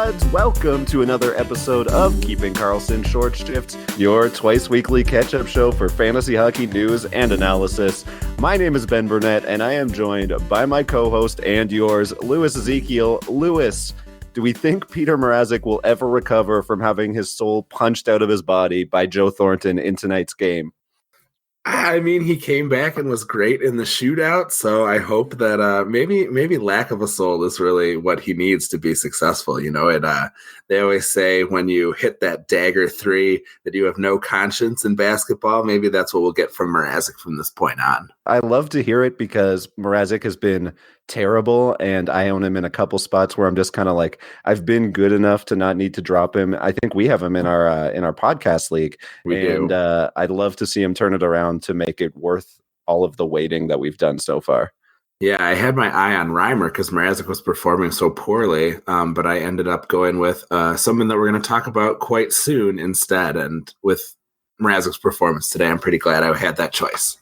buds, welcome to another episode of Keeping Karlsson Short Shifts, your twice-weekly catch-up show for fantasy hockey news and analysis. My name is Ben Burnett, and I am joined by my co-host and yours, Louis Ezekiel. Louis, do we think Peter Mrazek will ever recover from having his soul punched out of his body by Joe Thornton in tonight's game? I mean, he came back and was great in the shootout, so I hope that maybe lack of a soul is really what he needs to be successful. You know, they always say when you hit that dagger three that you have no conscience in basketball. Maybe that's what we'll get from Mrazek from this point on. I love to hear it because Mrazek has been terrible, and I own him in a couple spots where I'm just kind of like, I've been good enough to not need to drop him. I think we have him in our podcast league, and I'd love to see him turn it around to make it worth all of the waiting that we've done so far. Yeah, I had my eye on Reimer because Mrazek was performing so poorly, but I ended up going with someone that we're going to talk about quite soon instead. And with Mrazek's performance today, I'm pretty glad I had that choice.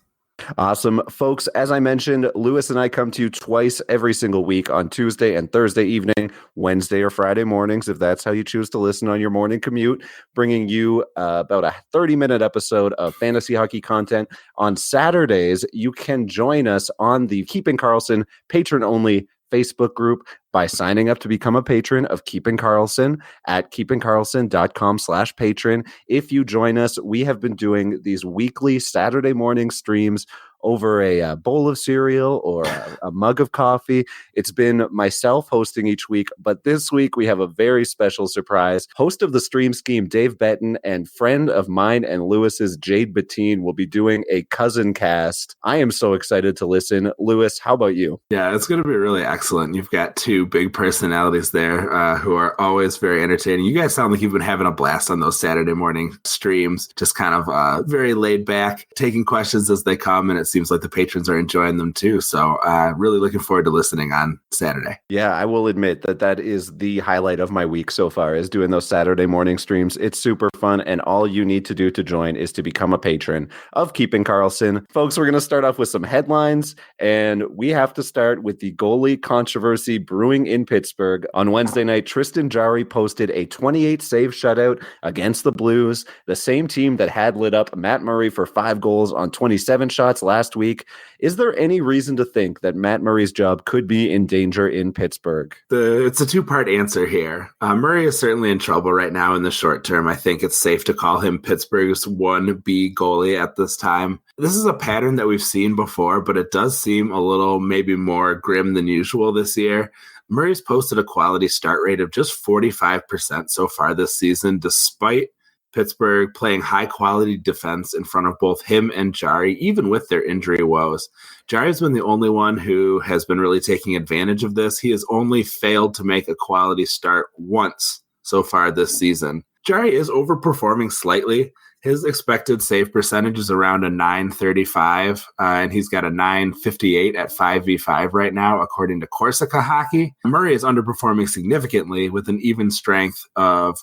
Awesome. Folks, as I mentioned, Louis and I come to you twice every single week on Tuesday and Thursday evening, Wednesday or Friday mornings, if that's how you choose to listen on your morning commute, bringing you about a 30-minute episode of fantasy hockey content. On Saturdays, you can join us on the Keeping Karlsson patron-only Facebook group by signing up to become a patron of Keeping Karlsson at keepingkarlsson.com/patron. If you join us, we have been doing these weekly Saturday morning streams over a bowl of cereal or a mug of coffee. It's been myself hosting each week, but this week we have a very special surprise. Host of the stream scheme, Dave Betton, and friend of mine and Lewis's, Jade Bettine, will be doing a cousin cast. I am so excited to listen. Louis, how about you? Yeah, it's going to be really excellent. You've got two big personalities there who are always very entertaining. You guys sound like you've been having a blast on those Saturday morning streams, just kind of very laid back, taking questions as they come, and it seems like the patrons are enjoying them too. So really looking forward to listening on Saturday. Yeah, I will admit that is the highlight of my week so far, is doing those Saturday morning streams. It's super fun, and all you need to do to join is to become a patron of Keeping Karlsson. Folks, we're going to start off with some headlines, and we have to start with the goalie controversy brewing in Pittsburgh. On Wednesday night, Tristan Jarry posted a 28-save shutout against the Blues, the same team that had lit up Matt Murray for 5 goals on 27 shots last week. Is there any reason to think that Matt Murray's job could be in danger in Pittsburgh? It's a two-part answer here. Murray is certainly in trouble right now in the short term. I think it's safe to call him Pittsburgh's 1B goalie at this time. This is a pattern that we've seen before, but it does seem a little maybe more grim than usual this year. Murray's posted a quality start rate of just 45% so far this season, despite Pittsburgh playing high-quality defense in front of both him and Jarry, even with their injury woes. Jarry's been the only one who has been really taking advantage of this. He has only failed to make a quality start once so far this season. Jarry is overperforming slightly. His expected save percentage is around a 935, and he's got a 958 at 5v5 right now, according to Corsica Hockey. Murray is underperforming significantly with an even strength of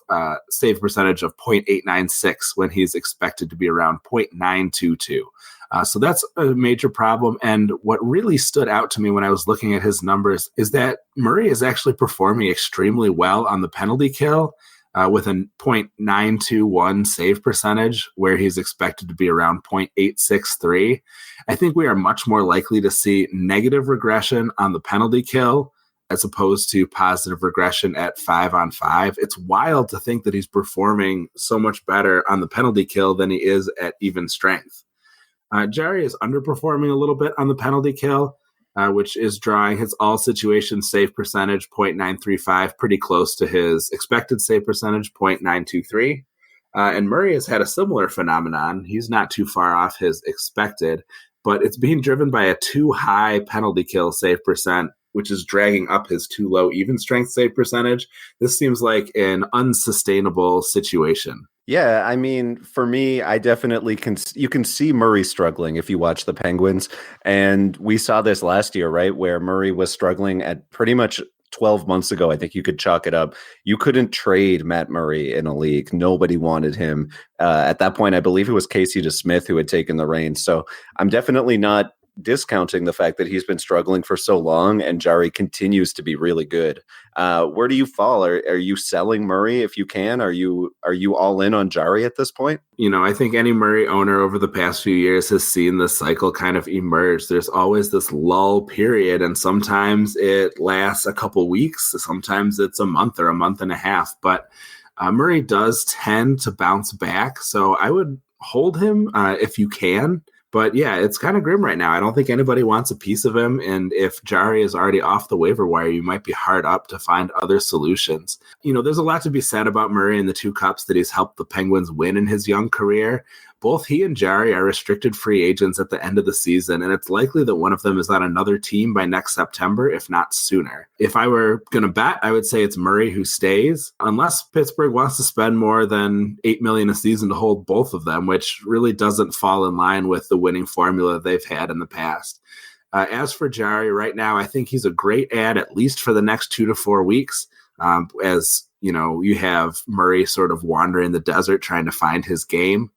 save percentage of 0.896 when he's expected to be around 0.922. So that's a major problem. And what really stood out to me when I was looking at his numbers is that Murray is actually performing extremely well on the penalty kill. With a 0.921 save percentage, where he's expected to be around 0.863. I think we are much more likely to see negative regression on the penalty kill as opposed to positive regression at 5-on-5. It's wild to think that he's performing so much better on the penalty kill than he is at even strength. Jarry is underperforming a little bit on the penalty kill, which is drawing his all situations save percentage 0.935, pretty close to his expected save percentage 0.923. And Murray has had a similar phenomenon. He's not too far off his expected, but it's being driven by a too high penalty kill save percent, which is dragging up his too low even strength save percentage. This seems like an unsustainable situation. Yeah, I mean, for me, I definitely you can see Murray struggling if you watch the Penguins. And we saw this last year, right, where Murray was struggling at pretty much 12 months ago. I think you could chalk it up. You couldn't trade Matt Murray in a league. Nobody wanted him. At that point, I believe it was Casey DeSmith who had taken the reins. So I'm definitely not discounting the fact that he's been struggling for so long and Jarry continues to be really good. Where do you fall? Are you selling Murray if you can? Are you all in on Jarry at this point? I think any Murray owner over the past few years has seen this cycle kind of emerge. There's always this lull period, and sometimes it lasts a couple weeks. Sometimes it's a month or a month and a half. But Murray does tend to bounce back, so I would hold him if you can. But yeah, it's kind of grim right now. I don't think anybody wants a piece of him. And if Jarry is already off the waiver wire, you might be hard up to find other solutions. There's a lot to be said about Murray and the 2 cups that he's helped the Penguins win in his young career. Both he and Jarry are restricted free agents at the end of the season, and it's likely that one of them is on another team by next September, if not sooner. If I were going to bet, I would say it's Murray who stays, unless Pittsburgh wants to spend more than $8 million a season to hold both of them, which really doesn't fall in line with the winning formula they've had in the past. As for Jarry, right now, I think he's a great ad, at least for the next 2 to 4 weeks, as you have Murray sort of wandering the desert trying to find his game.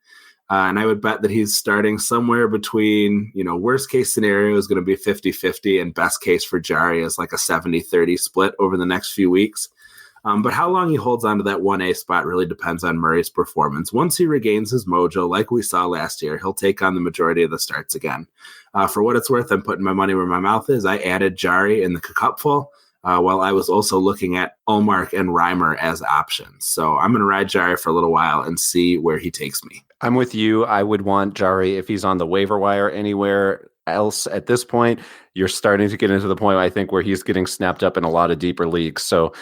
And I would bet that he's starting somewhere between, worst case scenario is going to be 50-50 and best case for Jarry is like a 70-30 split over the next few weeks. But how long he holds on to that 1A spot really depends on Murray's performance. Once he regains his mojo, like we saw last year, he'll take on the majority of the starts again. For what it's worth, I'm putting my money where my mouth is. I added Jarry in the cupful while I was also looking at Ullmark and Reimer as options. So I'm going to ride Jarry for a little while and see where he takes me. I'm with you. I would want Jarry if he's on the waiver wire anywhere else at this point. You're starting to get into the point, I think, where he's getting snapped up in a lot of deeper leagues. So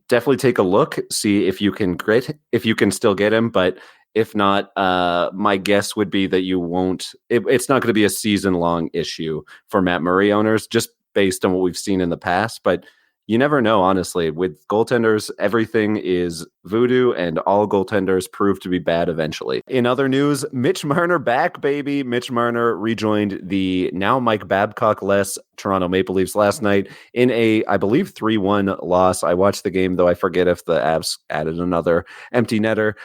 definitely take a look, see if you can still get him. But if not, my guess would be that you won't. It's not going to be a season-long issue for Matt Murray owners, just based on what we've seen in the past. But you never know, honestly. With goaltenders, everything is voodoo, and all goaltenders prove to be bad eventually. In other news, Mitch Marner back, baby. Mitch Marner rejoined the now Mike Babcock-less Toronto Maple Leafs last night in a, I believe, 3-1 loss. I watched the game, though I forget if the Avs added another empty netter.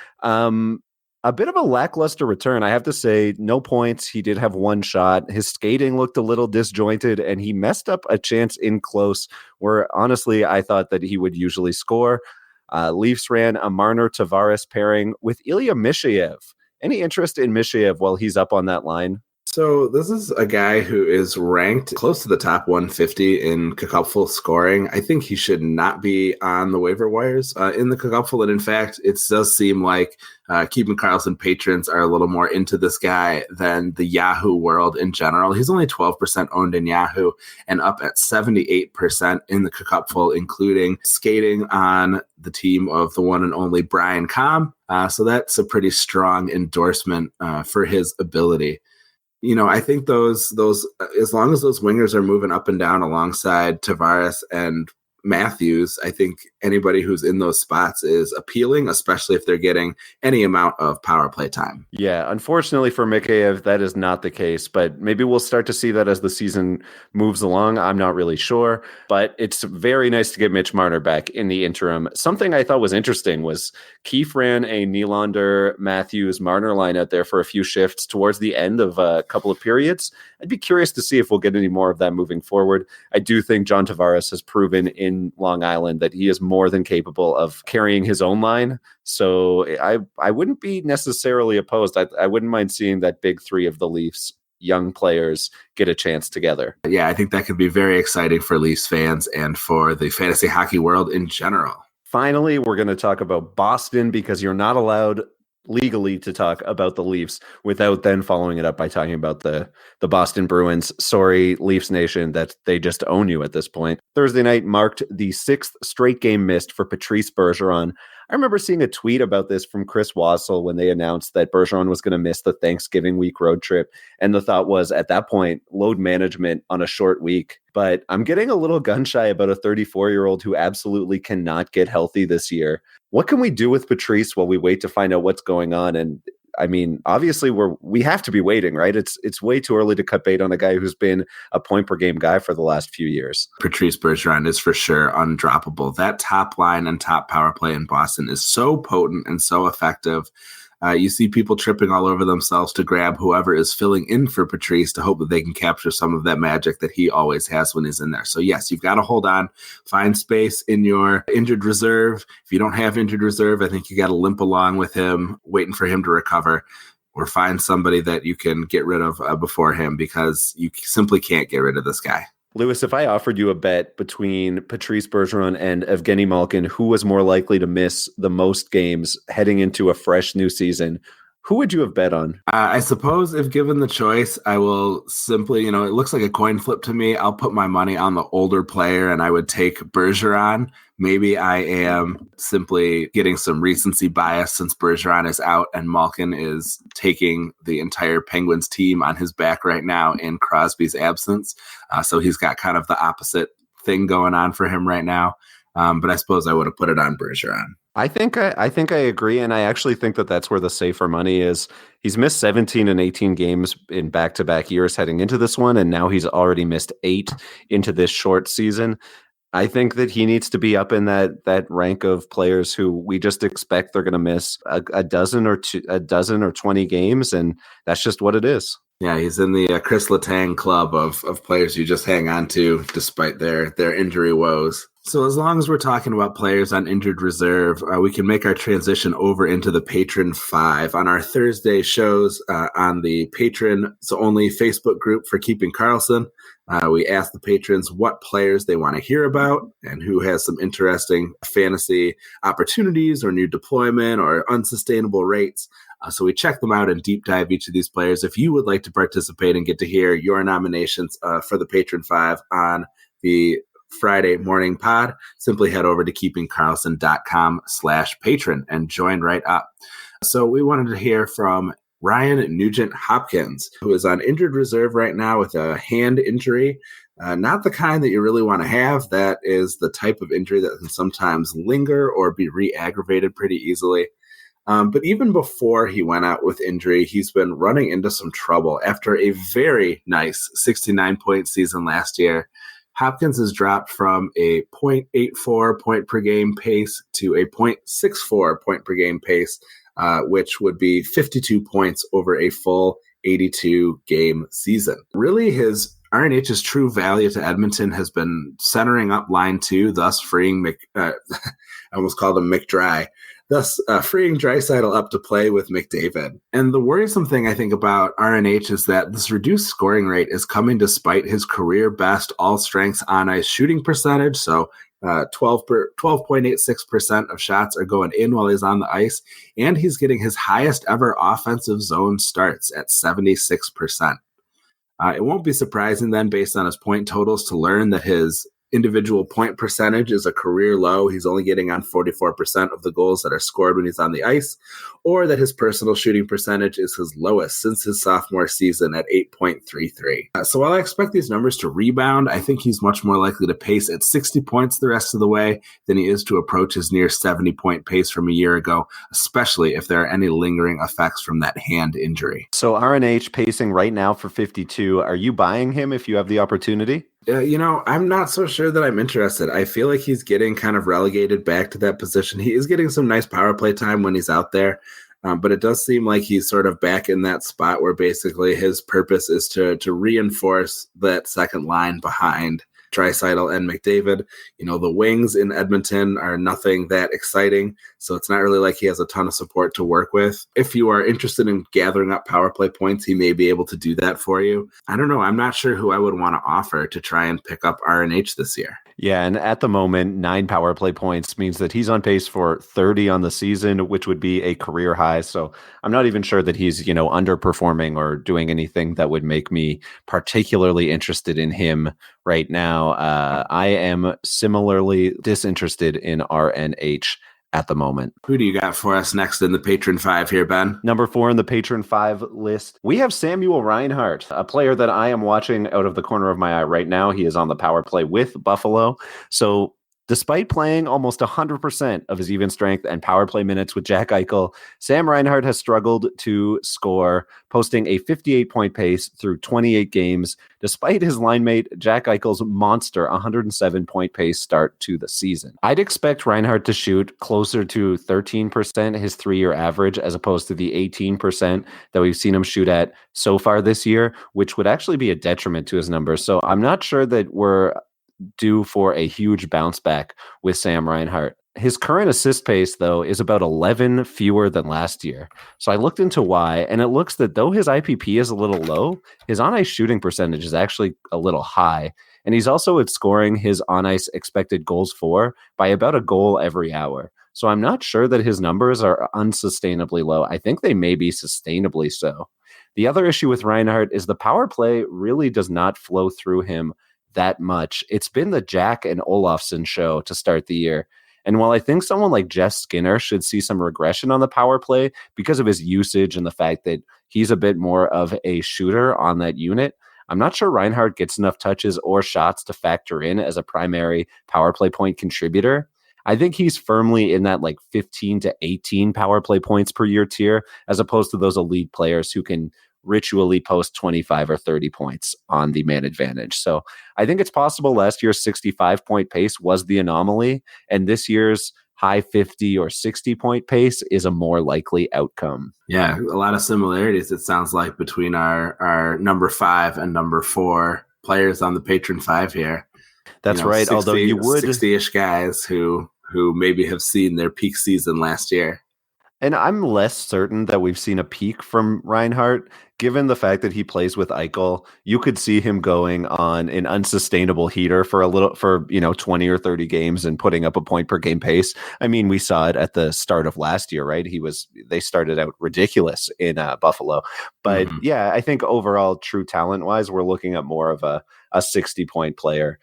A bit of a lackluster return, I have to say. No points. He did have one shot. His skating looked a little disjointed, and he messed up a chance in close where, honestly, I thought that he would usually score. Leafs ran a Marner-Tavares pairing with Ilya Mikheyev. Any interest in Mikheyev while he's up on that line? So this is a guy who is ranked close to the top 150 in cupful scoring. I think he should not be on the waiver wires in the cupful. And in fact, it does seem like Keeping Karlsson patrons are a little more into this guy than the Yahoo world in general. He's only 12% owned in Yahoo and up at 78% in the cupful, including skating on the team of the one and only Brian Comm. So that's a pretty strong endorsement for his ability. I think those as long as those wingers are moving up and down alongside Tavares and Matthews, I think anybody who's in those spots is appealing, especially if they're getting any amount of power play time. Yeah, unfortunately for Mikheyev, that is not the case, but maybe we'll start to see that as the season moves along. I'm not really sure, but it's very nice to get Mitch Marner back in the interim. Something I thought was interesting was Keefe ran a Nylander, Matthews, Marner line out there for a few shifts towards the end of a couple of periods. I'd be curious to see if we'll get any more of that moving forward. I do think John Tavares has proven in Long Island that he is more than capable of carrying his own line. So I wouldn't be necessarily opposed. I wouldn't mind seeing that big three of the Leafs young players get a chance together. Yeah, I think that could be very exciting for Leafs fans and for the fantasy hockey world in general. Finally, we're going to talk about Boston because you're not allowed legally to talk about the Leafs without then following it up by talking about the Boston Bruins. Sorry, Leafs Nation, that they just own you at this point. Thursday night marked the 6th straight game missed for Patrice Bergeron. I remember seeing a tweet about this from Chris Wassel when they announced that Bergeron was going to miss the Thanksgiving week road trip. And the thought was, at that point, load management on a short week. But I'm getting a little gun shy about a 34-year-old who absolutely cannot get healthy this year. What can we do with Patrice while we wait to find out what's going on? And I mean, obviously we have to be waiting, right? It's way too early to cut bait on a guy who's been a point per game guy for the last few years. Patrice Bergeron is for sure undroppable. That top line and top power play in Boston is so potent and so effective. You see people tripping all over themselves to grab whoever is filling in for Patrice to hope that they can capture some of that magic that he always has when he's in there. So yes, you've got to hold on, find space in your injured reserve. If you don't have injured reserve, I think you got to limp along with him, waiting for him to recover, or find somebody that you can get rid of before him, because you simply can't get rid of this guy. Lewis, if I offered you a bet between Patrice Bergeron and Evgeny Malkin, who was more likely to miss the most games heading into a fresh new season, who would you have bet on? I suppose if given the choice, I will simply, it looks like a coin flip to me. I'll put my money on the older player and I would take Bergeron. Maybe I am simply getting some recency bias since Bergeron is out and Malkin is taking the entire Penguins team on his back right now in Crosby's absence. So he's got kind of the opposite thing going on for him right now. But I suppose I would have put it on Bergeron. I think I agree, and I actually think that that's where the safer money is. He's missed 17 and 18 games in back-to-back years heading into this one, and now he's already missed 8 into this short season. I think that he needs to be up in that rank of players who we just expect they're going to miss a dozen or 20 games, and that's just what it is. Yeah, he's in the Chris Letang club of players you just hang on to despite their injury woes. So as long as we're talking about players on injured reserve, we can make our transition over into the Patron 5. On our Thursday shows on the Patrons only Facebook group for Keeping Karlsson, we ask the patrons what players they want to hear about and who has some interesting fantasy opportunities or new deployment or unsustainable rates. So we check them out and deep dive each of these players. If you would like to participate and get to hear your nominations for the Patron 5 on the Friday morning pod, simply head over to keepingkarlsson.com/patron and join right up. So we wanted to hear from Ryan Nugent-Hopkins, who is on injured reserve right now with a hand injury. Not the kind that you really want to have. That is the type of injury that can sometimes linger or be re-aggravated pretty easily. But even before he went out with injury, he's been running into some trouble. After a very nice 69-point season last year, Hopkins has dropped from a 0.84 point per game pace to a 0.64 point per game pace, which would be 52 points over a full 82 game season. Really, his RNH's true value to Edmonton has been centering up line 2, thus freeing I almost called him McDry. Thus, freeing Draisaitl up to play with McDavid. And the worrisome thing I think about RNH is that this reduced scoring rate is coming despite his career best all-strengths on-ice shooting percentage. So 12.86% of shots are going in while he's on the ice. And he's getting his highest ever offensive zone starts at 76%. It won't be surprising then, based on his point totals, to learn that his individual point percentage is a career low. He's only getting on 44% of the goals that are scored when he's on the ice, or that his personal shooting percentage is his lowest since his sophomore season at 8.33. So while I expect these numbers to rebound, I think he's much more likely to pace at 60 points the rest of the way than he is to approach his near 70-point pace from a year ago, especially if there are any lingering effects from that hand injury. So RNH pacing right now for 52. Are you buying him if you have the opportunity? I'm not so sure that I'm interested. I feel like he's getting kind of relegated back to that position. He is getting some nice power play time when he's out there, but it does seem like he's sort of back in that spot where basically his purpose is to reinforce that second line behind Draisaitl and McDavid. The wings in Edmonton are nothing that exciting, so it's not really like he has a ton of support to work with. If you are interested in gathering up power play points, he may be able to do that for you. I don't know. I'm not sure who I would want to offer to try and pick up RNH this year. Yeah, and at the moment, 9 power play points means that he's on pace for 30 on the season, which would be a career high. So I'm not even sure that he's, underperforming or doing anything that would make me particularly interested in him right now. I am similarly disinterested in RNH at the moment. Who do you got for us next in the Patron 5 here, Ben? Number 4 in the Patron 5 list, we have Samuel Reinhart, a player that I am watching out of the corner of my eye right now. He is on the power play with Buffalo. So Despite playing almost 100% of his even strength and power play minutes with Jack Eichel, Sam Reinhart has struggled to score, posting a 58-point pace through 28 games, despite his line mate Jack Eichel's monster 107-point pace start to the season. I'd expect Reinhart to shoot closer to 13%, his 3-year average, as opposed to the 18% that we've seen him shoot at so far this year, which would actually be a detriment to his numbers. So I'm not sure that we're due for a huge bounce back with Sam Reinhart. His current assist pace, though, is about 11 fewer than last year. So I looked into why, and it looks that though his IPP is a little low, his on-ice shooting percentage is actually a little high. And he's also outscoring his on-ice expected goals for by about a goal every hour. So I'm not sure that his numbers are unsustainably low. I think they may be sustainably so. The other issue with Reinhart is the power play really does not flow through him that much. It's been the Jack and Olofsson show to start the year. And while I think someone like Jeff Skinner should see some regression on the power play because of his usage and the fact that he's a bit more of a shooter on that unit, I'm not sure Reinhart gets enough touches or shots to factor in as a primary power play point contributor. I think he's firmly in that like 15 to 18 power play points per year tier, as opposed to those elite players who can ritually post 25 or 30 points on the man advantage. So I think it's possible last year's 65-point pace was the anomaly, and this year's high 50 or 60-point pace is a more likely outcome. Yeah, a lot of similarities, it sounds like, between our number 5 and number 4 players on the Patron 5 here. That's right. 60, although you would 60-ish guys who maybe have seen their peak season last year. And I'm less certain that we've seen a peak from Reinhart, given the fact that he plays with Eichel. You could see him going on an unsustainable heater for 20 or 30 games and putting up a point per game pace. I mean, we saw it at the start of last year, right? They started out ridiculous in Buffalo. But yeah, I think overall, true talent wise, we're looking at more of a 60-point player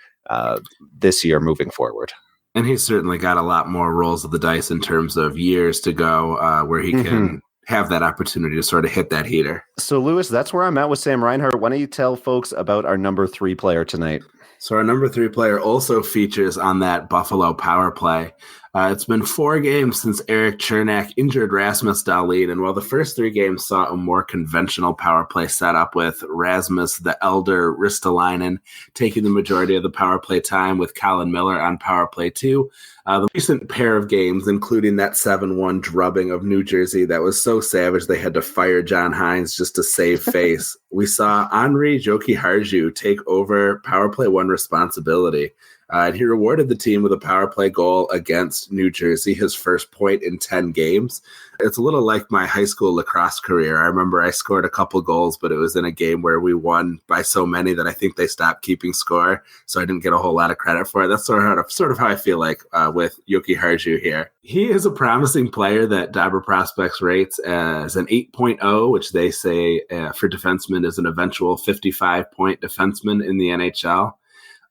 this year moving forward. And he's certainly got a lot more rolls of the dice in terms of years to go where he can have that opportunity to sort of hit that heater. So, Lewis, that's where I'm at with Sam Reinhart. Why don't you tell folks about our number 3 player tonight? So our number 3 player also features on that Buffalo power play. It's been 4 games since Erik Cernak injured Rasmus Dahlin, and while the first 3 games saw a more conventional power play setup with Rasmus the Elder Ristolainen taking the majority of the power play time with Colin Miller on power play 2, the recent pair of games, including that 7-1 drubbing of New Jersey that was so savage they had to fire John Hines just to save face, we saw Henri Jokiharju take over power play 1 responsibility. And he rewarded the team with a power play goal against New Jersey, his first point in 10 games. It's a little like my high school lacrosse career. I remember I scored a couple goals, but it was in a game where we won by so many that I think they stopped keeping score, so I didn't get a whole lot of credit for it. That's sort of how I feel like with Jokiharju here. He is a promising player that Dobber Prospects rates as an 8.0, which they say for defensemen is an eventual 55-point defenseman in the NHL.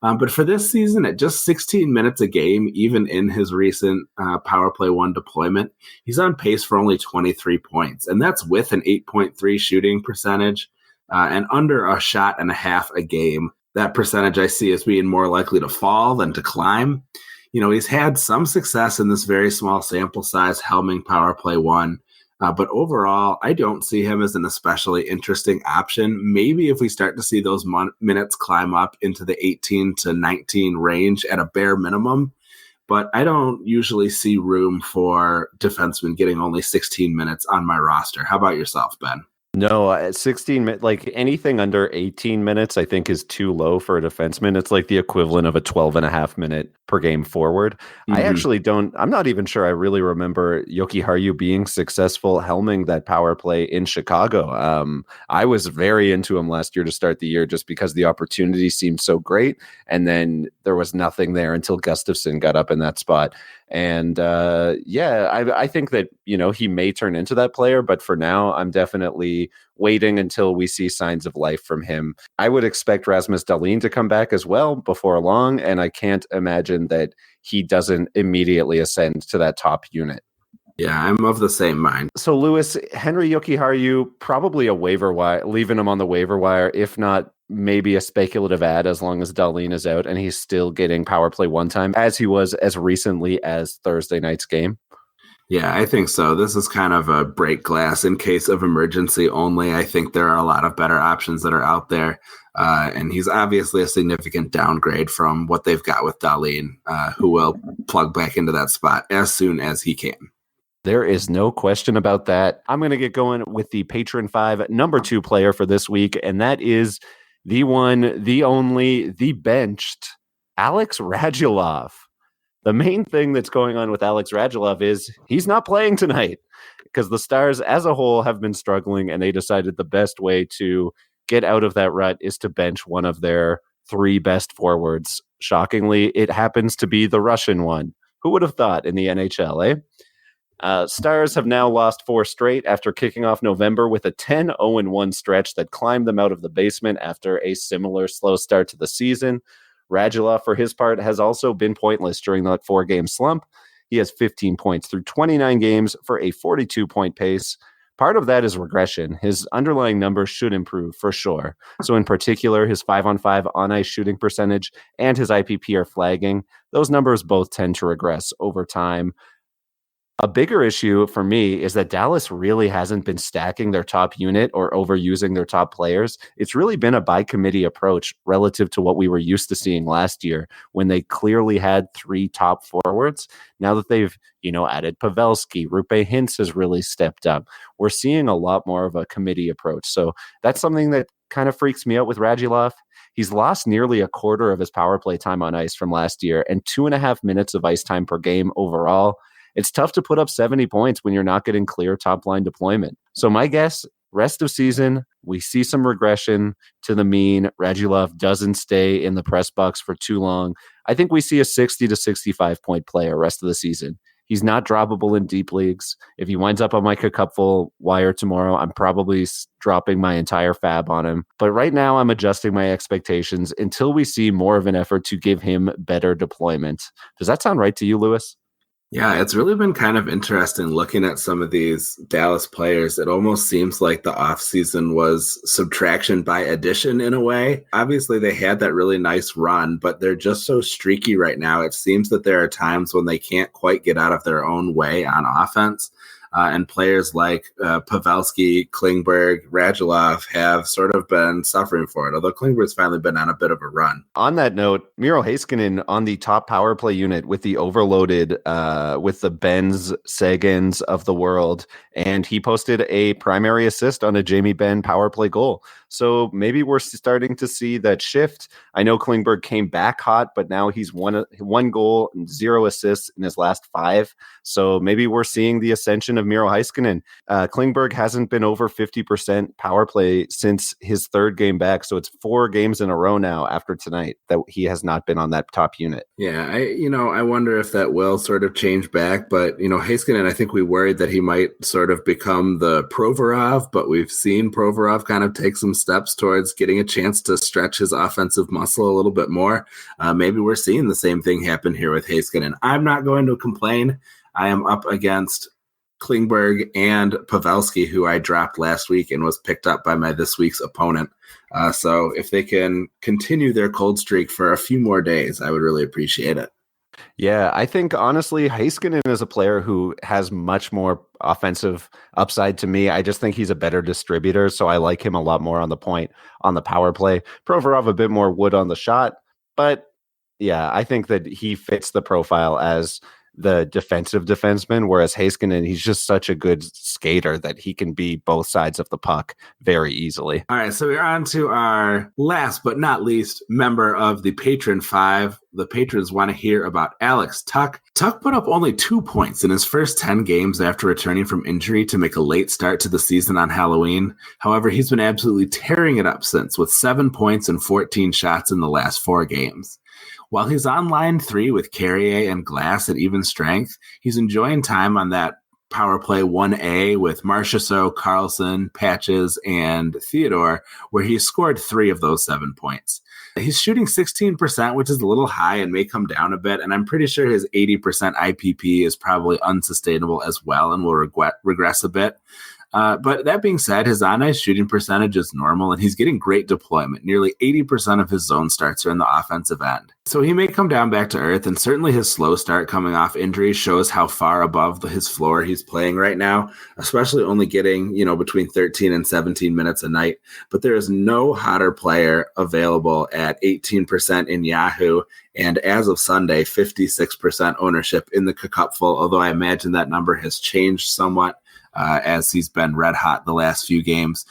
But for this season, at just 16 minutes a game, even in his recent Power Play 1 deployment, he's on pace for only 23 points. And that's with an 8.3 shooting percentage and under a shot and a half a game. That percentage I see as being more likely to fall than to climb. He's had some success in this very small sample size helming Power Play 1. But overall, I don't see him as an especially interesting option. Maybe if we start to see those minutes climb up into the 18 to 19 range at a bare minimum. But I don't usually see room for defensemen getting only 16 minutes on my roster. How about yourself, Ben? No, at 16 minutes, like anything under 18 minutes, I think is too low for a defenseman. It's like the equivalent of a 12 and a half minute per game forward. I'm not even sure I really remember Jokiharju being successful helming that power play in Chicago. I was very into him last year to start the year just because the opportunity seemed so great. And then there was nothing there until Gustafsson got up in that spot. And I think that, he may turn into that player, but for now, I'm definitely waiting until we see signs of life from him. I would expect Rasmus Dahlin to come back as well before long, and I can't imagine that he doesn't immediately ascend to that top unit. Yeah, I'm of the same mind. So, Lewis, Henri Jokiharju, probably a waiver wire, leaving him on the waiver wire, if not maybe a speculative ad as long as Dahlin is out, and he's still getting power play one time, as he was as recently as Thursday night's game? Yeah, I think so. This is kind of a break glass in case of emergency only. I think there are a lot of better options that are out there. And he's obviously a significant downgrade from what they've got with Dahlin, who will plug back into that spot as soon as he can. There is no question about that. I'm going to get going with the Patron 5 number 2 player for this week, and that is the one, the only, the benched Alex Radulov. The main thing that's going on with Alex Radulov is he's not playing tonight because the Stars as a whole have been struggling, and they decided the best way to get out of that rut is to bench one of their 3 best forwards. Shockingly, it happens to be the Russian one. Who would have thought in the NHL, eh? Stars have now lost 4 straight after kicking off November with a 10-0-1 stretch that climbed them out of the basement after a similar slow start to the season. Radulov, for his part, has also been pointless during that 4-game slump. He has 15 points through 29 games for a 42-point pace. Part of that is regression. His underlying numbers should improve for sure. So in particular, his 5-on-5 on-ice shooting percentage and his IPP are flagging. Those numbers both tend to regress over time. A bigger issue for me is that Dallas really hasn't been stacking their top unit or overusing their top players. It's really been a by committee approach relative to what we were used to seeing last year when they clearly had 3 top forwards. Now that they've, added Pavelski, Rupe Hintz has really stepped up. We're seeing a lot more of a committee approach. So that's something that kind of freaks me out with Radulov. He's lost nearly a quarter of his power play time on ice from last year and 2.5 minutes of ice time per game overall. It's tough to put up 70 points when you're not getting clear top-line deployment. So my guess, rest of season, we see some regression to the mean. Radulov doesn't stay in the press box for too long. I think we see a 60 to 65-point player rest of the season. He's not droppable in deep leagues. If he winds up on my Cupful wire tomorrow, I'm probably dropping my entire fab on him. But right now, I'm adjusting my expectations until we see more of an effort to give him better deployment. Does that sound right to you, Lewis? Yeah, it's really been kind of interesting looking at some of these Dallas players. It almost seems like the offseason was subtraction by addition in a way. Obviously, they had that really nice run, but they're just so streaky right now. It seems that there are times when they can't quite get out of their own way on offense. And players like Pavelski, Klingberg, Radulov have sort of been suffering for it, although Klingberg's finally been on a bit of a run. On that note, Miro Heiskanen on the top power play unit with the overloaded, with the Benz Sagans of the world, and he posted a primary assist on a Jamie Benn power play goal. So maybe we're starting to see that shift. I know Klingberg came back hot, but now he's one goal and 0 assists in his last 5. So maybe we're seeing the ascension of Miro Heiskanen. Klingberg hasn't been over 50% power play since his 3rd game back. So it's 4 games in a row now after tonight that he has not been on that top unit. Yeah, I wonder if that will sort of change back. But, Heiskanen, I think we worried that he might sort of become the Provorov, but we've seen Provorov kind of take some steps towards getting a chance to stretch his offensive muscle a little bit more. Maybe we're seeing the same thing happen here with Heiskanen. I'm not going to complain. I am up against Klingberg and Pavelski, who I dropped last week and was picked up by my this week's opponent. So if they can continue their cold streak for a few more days, I would really appreciate it. Yeah, I think honestly, Heiskanen is a player who has much more offensive upside to me. I just think he's a better distributor, so I like him a lot more on the point, on the power play. Provorov a bit more wood on the shot, but yeah, I think that he fits the profile as the defensive defenseman, whereas Heiskanen, he's just such a good skater that he can be both sides of the puck very easily. All right, so we're on to our last but not least member of the Patron 5. The patrons want to hear about Alex Tuch. Tuch put up only 2 points in his first 10 games after returning from injury to make a late start to the season on Halloween. However, he's been absolutely tearing it up since, with 7 points and 14 shots in the last 4 games. While he's on line 3 with Carrier and Glass at even strength, he's enjoying time on that power play 1A with Marchessault, Karlsson, Patches, and Theodore, where he scored 3 of those 7 points. He's shooting 16%, which is a little high and may come down a bit, and I'm pretty sure his 80% IPP is probably unsustainable as well and will regress a bit. But that being said, his on-ice shooting percentage is normal, and he's getting great deployment. Nearly 80% of his zone starts are in the offensive end. So he may come down back to earth, and certainly his slow start coming off injury shows how far above his floor he's playing right now, especially only getting, between 13 and 17 minutes a night. But there is no hotter player available at 18% in Yahoo, and as of Sunday, 56% ownership in the Cupful, although I imagine that number has changed somewhat as he's been red hot the last few games.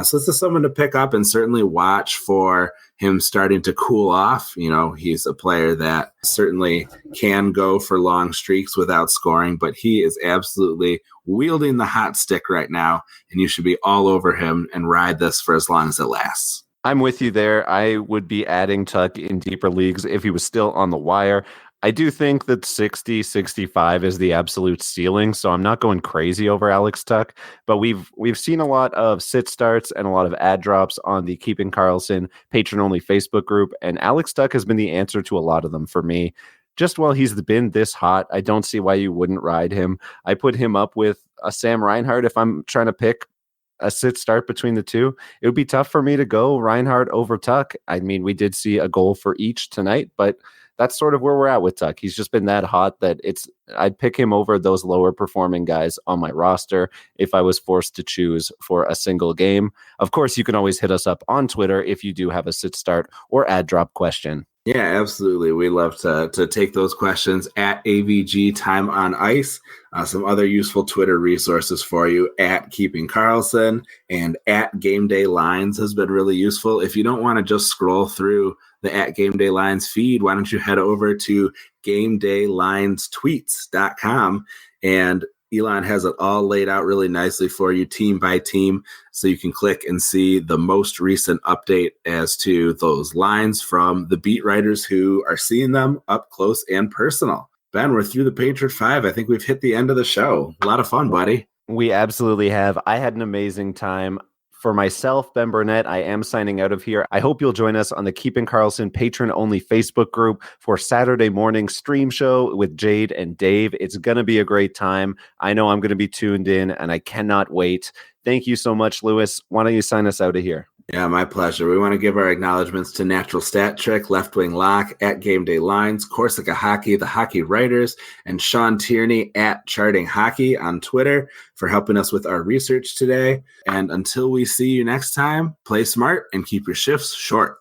So this is someone to pick up and certainly watch for him starting to cool off. He's a player that certainly can go for long streaks without scoring, but he is absolutely wielding the hot stick right now, and you should be all over him and ride this for as long as it lasts. I'm with you there. I would be adding Tuch in deeper leagues if he was still on the wire. I do think that 60, 65 is the absolute ceiling, so I'm not going crazy over Alex Tuch, but we've seen a lot of sit starts and a lot of ad drops on the Keeping Karlsson patron-only Facebook group, and Alex Tuch has been the answer to a lot of them for me. Just while he's been this hot, I don't see why you wouldn't ride him. I put him up with a Sam Reinhart if I'm trying to pick a sit start between the two. It would be tough for me to go Reinhart over Tuch. I mean, we did see a goal for each tonight, but that's sort of where we're at with Tuch. He's just been that hot that I'd pick him over those lower performing guys on my roster if I was forced to choose for a single game. Of course, you can always hit us up on Twitter if you do have a sit start or ad drop question. Yeah, absolutely. We love to take those questions at AVG Time on Ice. Some other useful Twitter resources for you at Keeping Karlsson and at Game Day Lines has been really useful. If you don't want to just scroll through the at Game Day Lines feed, why don't you head over to GameDayLinesTweets.com, and Elon has it all laid out really nicely for you, team by team, so you can click and see the most recent update as to those lines from the beat writers who are seeing them up close and personal. Ben, we're through the Patriot 5. I think we've hit the end of the show. A lot of fun, buddy. We absolutely have. I had an amazing time. For myself, Ben Burnett, I am signing out of here. I hope you'll join us on the Keeping Karlsson patron-only Facebook group for Saturday morning stream show with Jade and Dave. It's going to be a great time. I know I'm going to be tuned in, and I cannot wait. Thank you so much, Lewis. Why don't you sign us out of here? Yeah, my pleasure. We want to give our acknowledgments to Natural Stat Trick, Left Wing Lock, at Game Day Lines, Corsica Hockey, the Hockey Writers, and Sean Tierney at Charting Hockey on Twitter for helping us with our research today. And until we see you next time, play smart and keep your shifts short.